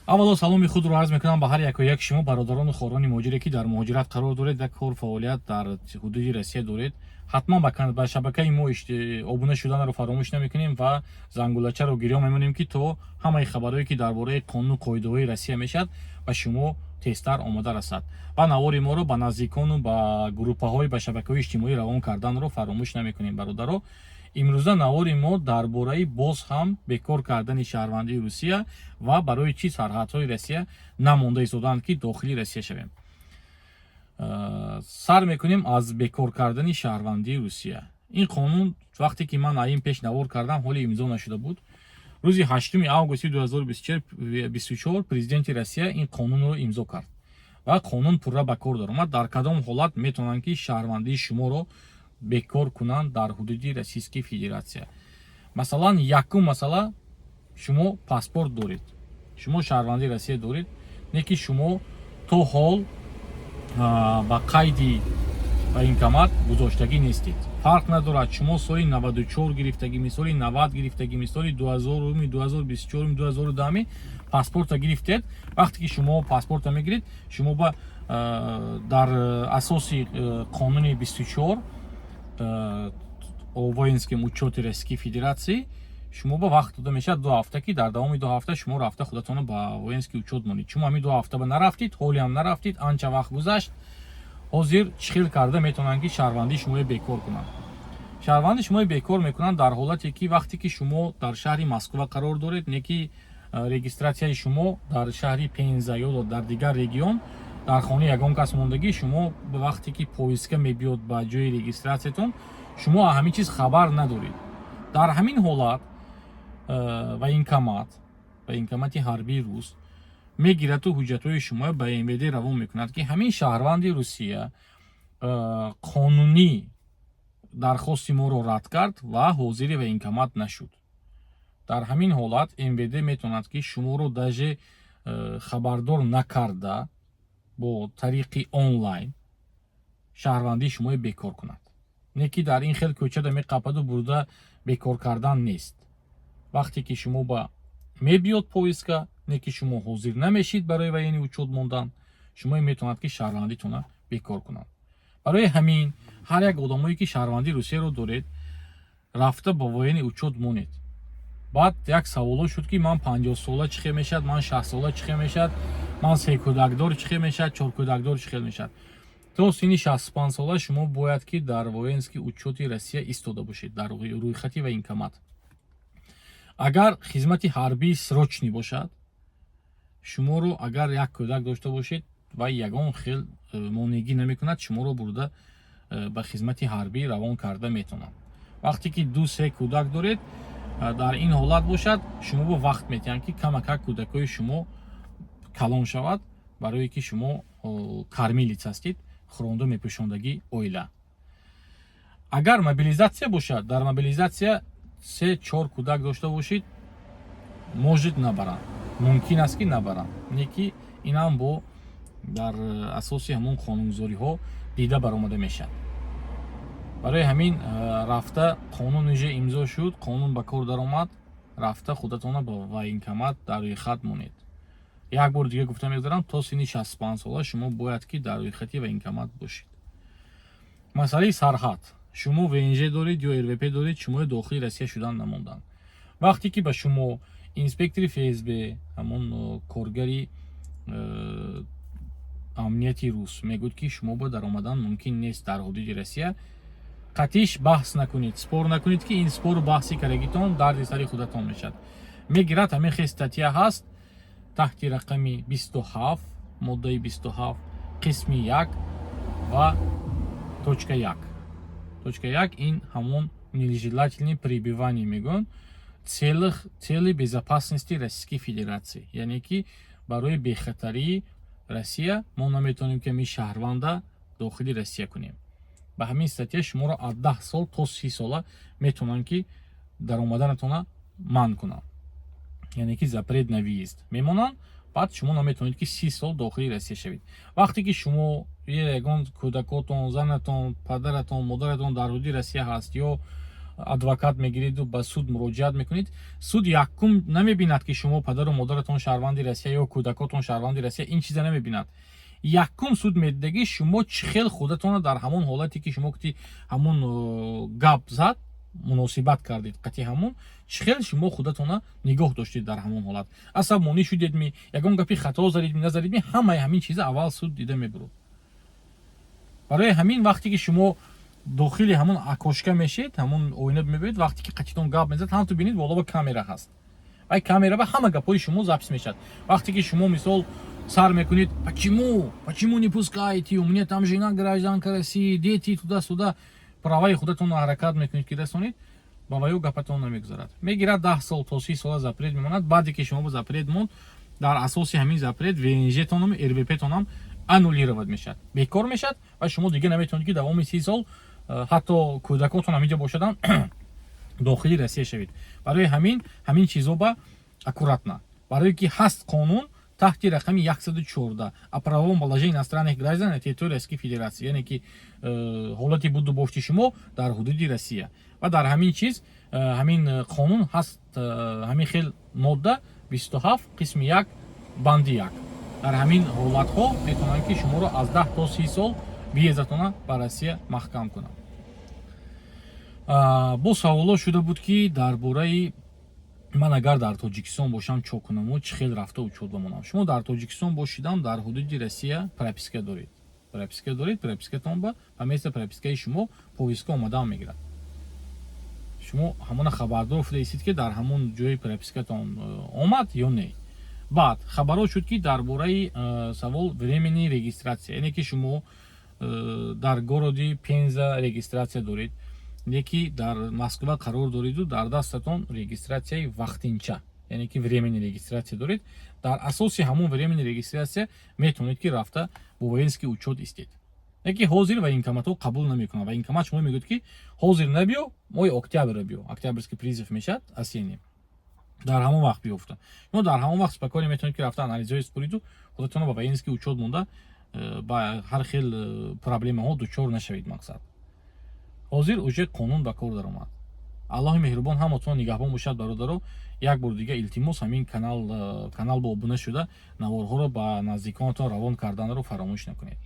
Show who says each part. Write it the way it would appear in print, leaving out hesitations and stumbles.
Speaker 1: аввало саломи худро арз мекунам ба ҳар як шумо бародарону хорони муҳоҷире ки дар муҳоҷират қарор доред, як кор фаъолият дар ҳудуди Россия доред, ҳатман ба шабакаи мо обуна шуданро фаромӯш намекунем ва зангулачаро гирё мемонем ки то ҳамаи хабарҳое ки дар бораи қонуну қоидаҳои Россия мешавад ба шумо тезтар омода расад ва навори моро ба наздикону ба группаҳои ба шабакаҳои иҷтимоӣ равон карданро фаромӯш намекунем. Бародаро, имрӯза навори мо дар бораи боз ҳам бекор кардани шаҳрвандии Русия ва барои чӣ сарҳадҳои Россия намонда истоданд ки дохили Россия шавем. Сар мекунем аз бекор кардани шаҳрвандии Русия. Ин қонун вақте ки ман аин пеш навор кардам, ҳоли имзо нашуда буд. рӯзи 8 августи 2024 президенти Россия ин қонунро имзо кард ва қонун пурра ба кор даромад. Дар кадом ҳолат метавонанд ки шаҳрвандии шуморо бекор кунанд дар ҳудуди Российская Федератсия. Масалан, якум масъала, шумо паспорт доред, шумо шаҳрвандии Россия доред, не ки шумо то ҳол ба қайди военкомат гузоштагӣ нестед. Фарқ надорад шумо соли 94 гирифтагӣ, соли 90 гирифтагӣ, соли 2000, 2024, 2010 паспорта гирифтед. Вақте ки шумо паспорта мегиред, шумо дар асоси қонуни 24 о воинском учёте Российской Федерации шумо ба вақт дода мешавад 2 ҳафта ки дар давоми 2 ҳафта шумо рафта худатонро ба воинский учёт монед. Шумо ҳамин 2 ҳафта ба нарафтид, ҳоли ҳам нарафтид, анча вақт гузашт. ҳозир чӣ карда метавонанд ки шаҳрвандии шуморо бекор кунанд? Шаҳрвандии шуморо бекор мекунанд дар ҳолате ки вақте ки шумо дар шаҳри Москва қарор доред, не ки регистратсияи шумо дар шаҳри Пенза ё дар дигар регион дар хонаи ягон кас мондагӣ, шумо вақте ки поиска мебиёд ба ҷои регистратсиятон, шумо ҳамин чиз хабар надоред. Дар ҳамин ҳолат военкомати ҳарбии рус мегираду ҳуҷҷатҳои шумо ба МВД равон мекунад ки ҳамин шаҳрванди Русия қонунӣ дархости моро рад кард ва ҳозири военкомат нашуд. Дар ҳамин ҳолат МВД метавонад ки шуморо даже хабардор накарда бо тариқи онлайн шаҳрвандии шуморо бекор кунад. Не ки дар ин хел кӯчада меқападу бурда бекор кардан нест. вақте ки шумо ба мебиёд поиска, не ки шумо ҳозир намешид барои военни учёт мондан, шумо метавонад ки шаҳрвандитона бекор кунанд. барои ҳамин ҳар як одамое ки шаҳрвандии Русияро доред, рафта ба военни учёт монед. баъд як саволо шуд ки ман 50 сола чӣ хел мешавад, ман 60 сола чӣ хел мешавад, ман 3 кӯдакдор чӣ хел мешавад, 4 кӯдакдор чӣ хел мешавад. то синни 65 сола шумо бояд ки дар военский учёти Россия истода бошед, дар рӯйхати военкомат. агар хизмати ҳарбии срочнӣ бошад, шуморо агар як кӯдак дошта бошед ва ягон хел монегӣ намекунад, шуморо бурда ба хизмати ҳарбӣ равон карда метавонад. вақте ки 2-3 кӯдак доред, дар ин ҳолат бошад, шумо ба вақт метиҳанд ки камакак кӯдакҳои шумо калон шавад, барое ки шумо кармилиц ҳастед, хӯронда мепӯшондагӣ оила. агар мобилизатсия бошад, дар мобилизатсия 3-4 кӯдак дошта бошед, можед набаранд, мумкин аст ки набаранд, не ки инам бо дар асоси ҳамон қонунгузориҳо дида баромада мешавад. барои ҳамин рафта қонун уже имзо шуд, қонун ба кор даромад, рафта худатона ба военкомат дар рӯйхат монед. як бор дига гуфта мегузарам, то синни 65 сола шумо бояд ки дар рӯйхати военкомат бошед. масъалаи сарҳад, шумо ВНЖ доред ё РВП доред, шумои дохили Россия шудан намонданд. вақте ки ба шумо инспектори ФСБ, ҳамон коргари амнияти рус мегӯяд ки шумо ба даромадан мумкин нест дар ҳудуди Россия, қатъиш баҳс накунед, спор накунед ки ин спору баҳси карагитон дарди сари худатон мешавад. мегирад ҳамин хел статья ҳаст таҳти рақами 27, моддаи 27, қисми 1 ва точка 1. точка 1 ин ҳамон нежелательное пребывание мегӯянд цели безопасности Российской Федерации, яъне ки барои бехатарии Россия мо наметавонем ки ҳамин шаҳрванда дохили Россия кунем. ба ҳамин статья шуморо аз 10 сол то 30 сола метавонанд ки даромаданатона манъ кунанд, яъне ки запрет на въезд мемонанд. баъд шумо наметавонед ки 30 сол дохили Россия шавед. вақте ки шумо ягон кӯдакотон, занатон, падаратон, модаратон дар ҳудуди Россия ҳаст ё адвокат мегириду ба суд муроҷиат мекунед, суд якум намебинад ки шумо падару модаратон шаҳрванди Россия ё кӯдакотон шаҳрванди Россия, ин чиза намебинад. Якум суд медиҳад ки шумо чӣ хел худатонро дар ҳамон ҳолате ки шумо гуфти ҳамон гап зад муносибат кардед, қати ҳамон чӣ хел шумо худатонро нигоҳ доштед дар ҳамон ҳолат, асабмонӣ шудедми, ягон гапи хато задедми назадедми, ҳамаи ҳамин чиза аввал суд дида мебурад. барои ҳамин вақте ки шумо дохили ҳамон акошка мешед, ҳамон оина мебинед, вақте ки қачитон гап мезад, ҳам ту бинед боло ба камера ҳаст, вай камера ба ҳама гапҳои шумо запис мешавад. Вақте ки шумо мисол сар мекунед, почему не пускаете, у меня там жена гражданка России, дети туда-сюда, праваи худатонро ҳаракат мекунед ки расонед, ба ваё гапатон намегузарад. Мегирад 10 сол то 30 сола запрет мемонад. Баъде ки шумо ба запрет монд, дар асоси ҳамин запрет ВНЖ-тонам, РВП-тонам аннулировать мешавад, бекор мешавад ва шумо дига наметавонед ки давоми 30 сол ҳатто кӯдакотон ҳаминҷа бошадан дохили Россия шавед. Барои ҳамин чизо ба аккуратно, барое ки ҳаст қонун таҳти рақами 114 о правовом положении иностранных граждан на территории Российской Федерации, яъне ки ҳолати буду бошти шумо дар ҳудуди Россия. Ва дар ҳамин чиз ҳамин қонун ҳаст, ҳамин хел модда 27 қисми 1 банди 1. дар ҳамин ҳолатҳо метавонанд ки шуморо аз 10 то 30 сол визатона ба Россия маҳкам кунанд. бо саволо шуда буд ки дар бораи ман агар дар Тоҷикистон бошам чо кунаму чӣ хел рафта учёт бамонам. Шумо дар Тоҷикистон бошидам, дар ҳудуди Россия прописка доред. Пропискатон ба места пропискаи шумо повестка омадан мегирад. шумо ҳамона хабардор шуда истед ки дар ҳамон ҷои пропискатон омад ё не. баъд хабарот шуд ки дар бораи савол временни регистратсия, яъне ки шумо дар городи Пенза регистратсия доред, яке дар Москва қарор дореду, дар дастатон регистратсияи вақтинча, яъне ки временни регистратсия доред. дар асоси ҳамон временни регистратсия метавонед ки рафта бо военский учёт истед. яке ҳозир военкоматҳо қабул намекунанд. Военкомат шумо мегӯяд ки ҳозир набиё, моҳи октябр биё, октябрский призыв мешавад осенний, дар ҳамон вақт биёфта. шумо дар ҳамон вақт спокойно метавонед ки рафта анализҳои спориду худатонро ба военский учёт монда ба ҳар хел проблемаҳо дучор нашавед. мақсад ҳозир уже қонун ба кор даромад. аллоҳи меҳрубон ҳаматон нигаҳбон бошад. бародаро, як бор дига илтимос, ҳамин канал ба обуна шуда наворҳоро ба наздиконатон равон карданро фаромӯш накунед.